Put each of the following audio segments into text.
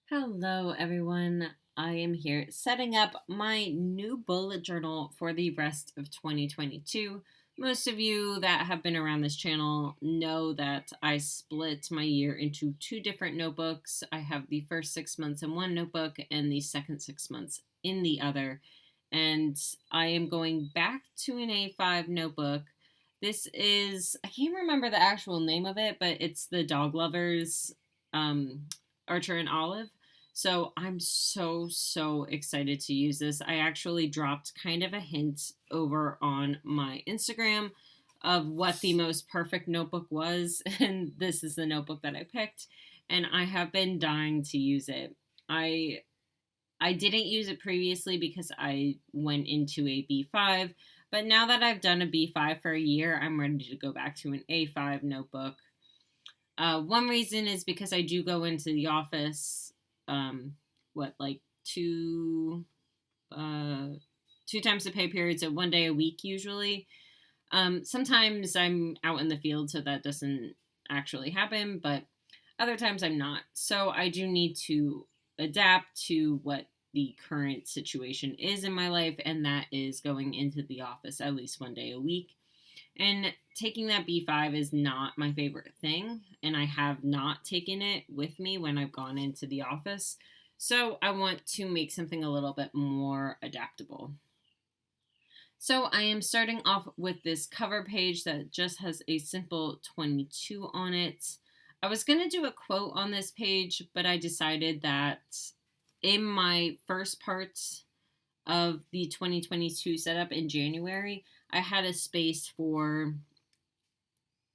Hello, everyone. I am here setting up my new bullet journal for the rest of 2022. Most of you that have been around this channel know that I split my year into two different notebooks. I have the first 6 months in one notebook and the second 6 months in the other. And I am going back to an A5 notebook. This is, I can't remember the actual name of it, but it's the Dog Lovers Archer and Olive. So I'm so excited to use this. I actually dropped kind of a hint over on my Instagram of what the most perfect notebook was, and this is the notebook that I picked, and I have been dying to use it. I didn't use it previously because I went into a B5, but now that I've done a B5 for a year, I'm ready to go back to an A5 notebook. One reason is because I do go into the office two times the pay period, so 1 day a week usually. Sometimes I'm out in the field, so that doesn't actually happen, but other times I'm not. So I do need to adapt to what the current situation is in my life, and that is going into the office at least 1 day a week. And taking that B5 is not my favorite thing, and I have not taken it with me when I've gone into the office. So I want to make something a little bit more adaptable. So I am starting off with this cover page that just has a simple 22 on it. I was going to do a quote on this page, but I decided that in my first part of the 2022 setup in January, I had a space for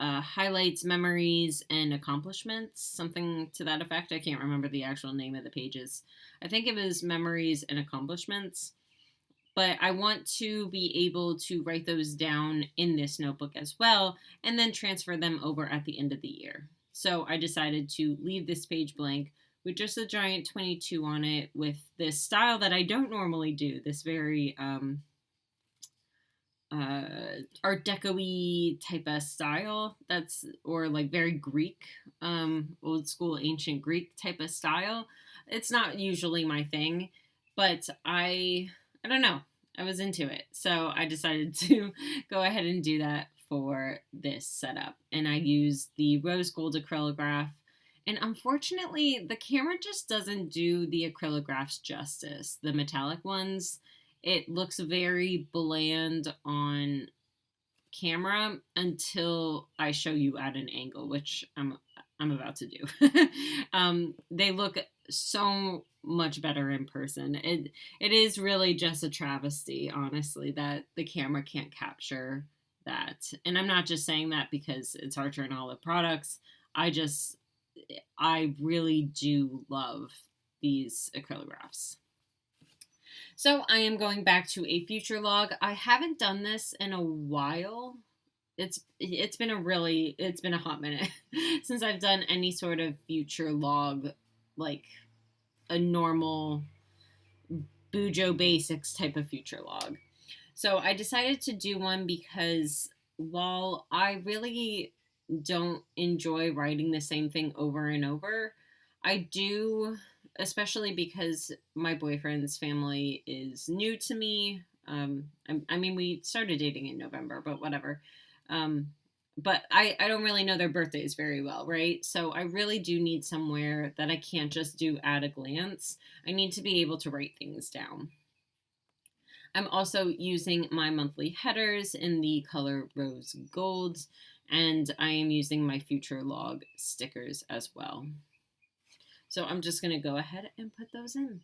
highlights, memories, and accomplishments, something to that effect. I can't remember the actual name of the pages. I think it was memories and accomplishments, but I want to be able to write those down in this notebook as well, and then transfer them over at the end of the year. So I decided to leave this page blank with just a giant 22 on it, with this style that I don't normally do, this very Art Deco-y type of style, or like very Greek, old school ancient Greek type of style. It's not usually my thing, but I don't know, I was into it, so I decided to go ahead and do that for this setup. And I used the rose gold acrylograph, and unfortunately the camera just doesn't do the acrylographs justice, the metallic ones. It looks very bland on camera until I show you at an angle, which I'm about to do. They look so much better in person. It is really just a travesty, honestly, that the camera can't capture that. And I'm not just saying that because it's Archer and Olive products. I really do love these acrylographs. So I am going back to a future log. I haven't done this in a while. It's been a hot minute since I've done any sort of future log, like a normal Bujo Basics type of future log. So I decided to do one because while I really don't enjoy writing the same thing over and over, I do, especially because my boyfriend's family is new to me. I mean, we started dating in November, but whatever. But I don't really know their birthdays very well, right? So I really do need somewhere that I can't just do at a glance. I need to be able to write things down. I'm also using my monthly headers in the color rose gold, and I am using my future log stickers as well. So I'm just going to go ahead and put those in.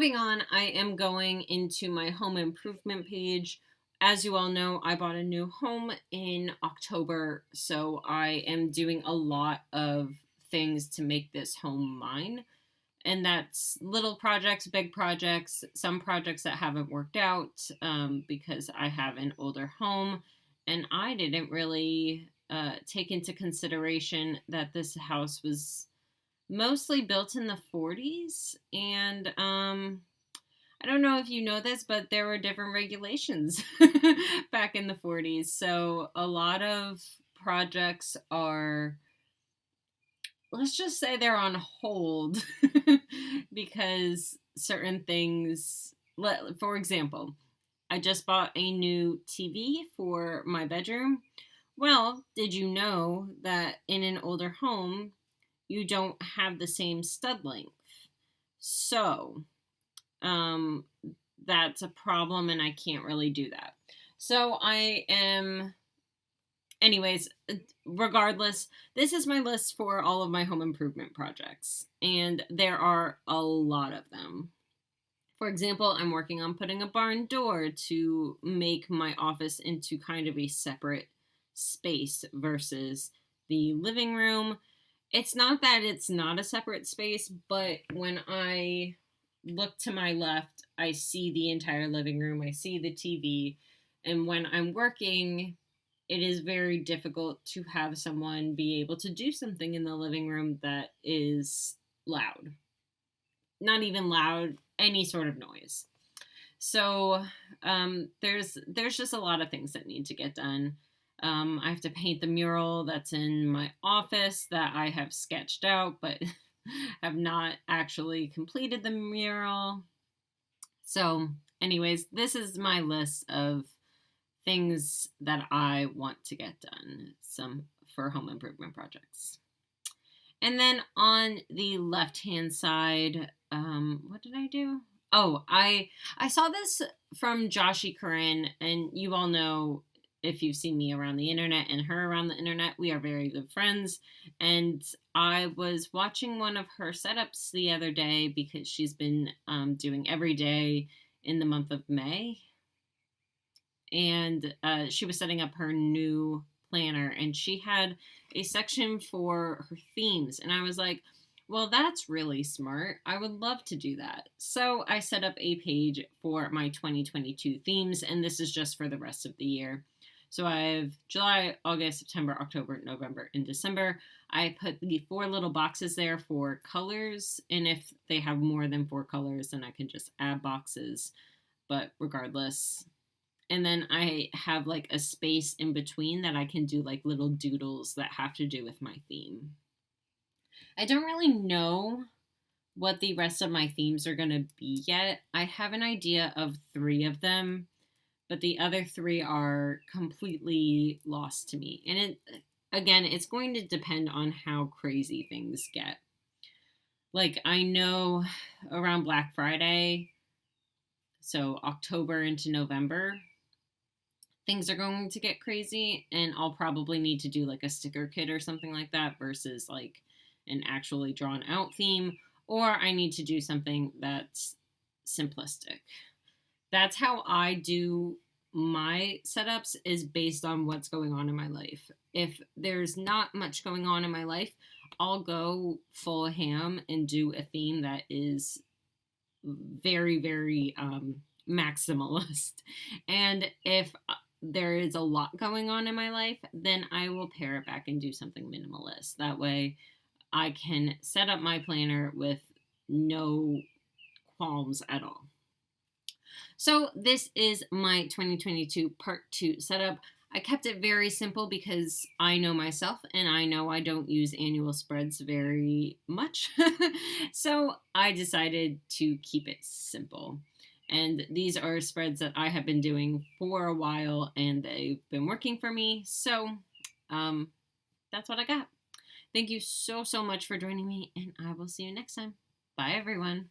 moving on, I am going into my home improvement page. As you all know, I bought a new home in October, so I am doing a lot of things to make this home mine. And that's little projects, big projects, some projects that haven't worked out because I have an older home and I didn't really take into consideration that this house was mostly built in the 40s. And I don't know if you know this, but there were different regulations back in the 40s. So a lot of projects are, let's just say they're on hold because certain things, for example, I just bought a new TV for my bedroom. Well, did you know that in an older home, you don't have the same stud length? So, um, that's a problem and I can't really do that. So I am, anyways, regardless, this is my list for all of my home improvement projects, and there are a lot of them. For example, I'm working on putting a barn door to make my office into kind of a separate space versus the living room. It's not that it's not a separate space, but when I look to my left, I see the entire living room, I see the TV, and when I'm working, it is very difficult to have someone be able to do something in the living room that is loud. Not even loud, any sort of noise. So there's just a lot of things that need to get done. I have to paint the mural that's in my office that I have sketched out, but have not actually completed the mural. So, anyways, this is my list of things that I want to get done, some for home improvement projects. And then on the left-hand side, what did I do? Oh, I saw this from Joshi Corinne, and you all know, if you've seen me around the internet and her around the internet, we are very good friends. And I was watching one of her setups the other day because she's been doing every day in the month of May. And she was setting up her new planner, and she had a section for her themes. And I was like, well, that's really smart. I would love to do that. So I set up a page for my 2022 themes, and this is just for the rest of the year. So I have July, August, September, October, November, and December. I put the 4 little boxes there for colors, and if they have more than 4 colors, then I can just add boxes. But regardless. And then I have like a space in between that I can do like little doodles that have to do with my theme. I don't really know what the rest of my themes are going to be yet. I have an idea of 3 of them, but the other 3 are completely lost to me. And it's going to depend on how crazy things get. Like, I know around Black Friday, so October into November, things are going to get crazy, and I'll probably need to do like a sticker kit or something like that versus like an actually drawn out theme, or I need to do something that's simplistic. That's how I do my setups, is based on what's going on in my life. If there's not much going on in my life, I'll go full ham and do a theme that is very, very maximalist. And if there is a lot going on in my life, then I will pare it back and do something minimalist. That way I can set up my planner with no qualms at all. So this is my 2022 part 2 setup. I kept it very simple because I know myself and I know I don't use annual spreads very much. So I decided to keep it simple. And these are spreads that I have been doing for a while and they've been working for me. So that's what I got. Thank you so much for joining me, and I will see you next time. Bye, everyone.